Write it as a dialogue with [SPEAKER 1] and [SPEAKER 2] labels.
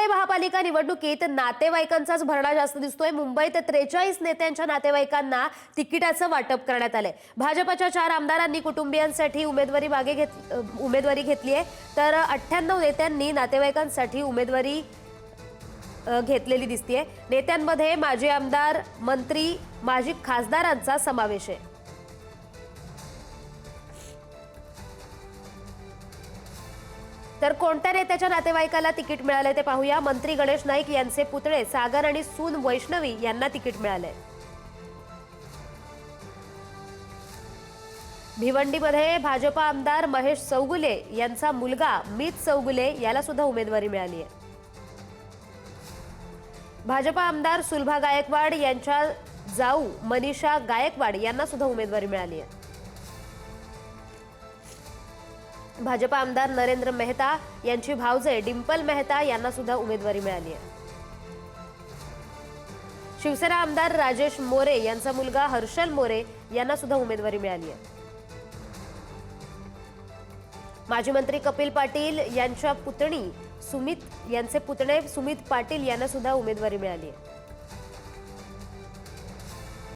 [SPEAKER 1] मुंबई महापालिका निवडणुकीत नातेवाईकांचाच भरणा जास्त दिसतोय। मुंबईत 43 नेत्यांच्या नातेवाईकांना तिकिटाचं वाटप करण्यात आलंय। भाजपच्या 4 आमदारांनी कुटुंबियांसाठी उमेदवारी घेतली आहे, तर 98 नेत्यांनी नातेवाईकांसाठी उमेदवारी घेतलेली दिसतेय। नेत्यांमध्ये माजी आमदार, मंत्री, माजी खासदारांचा समावेश आहे। तर कोणत्या नेत्याच्या नातेवाईकाला तिकीट मिळाले ते पाहूया। मंत्री गणेश नाईक यांचे पुतळे सागर आणि सून वैष्णवी यांना तिकीट मिळाले। भिवंडीमध्ये भाजपा आमदार महेश चौगुले यांचा मुलगा मीत चौगुले याला सुद्धा उमेदवारी मिळाली आहे। भाजपा आमदार सुलभा गायकवाड यांच्या जाऊ मनीषा गायकवाड यांना सुद्धा उमेदवारी मिळाली आहे। भाजपा आमदार नरेंद्र मेहता यांची भावजे डिंपल मेहता यांना सुद्धा उमेदवारी मिळाली आहे। शिवसेना आमदार राजेश मोरे यांचा मुलगा हर्षल मोरे यांना सुद्धा उमेदवारी मिळाली आहे। माजी मंत्री कपिल पाटील यांच्या पुतणे सुमित पाटील यांना सुद्धा उमेदवारी मिळाली आहे।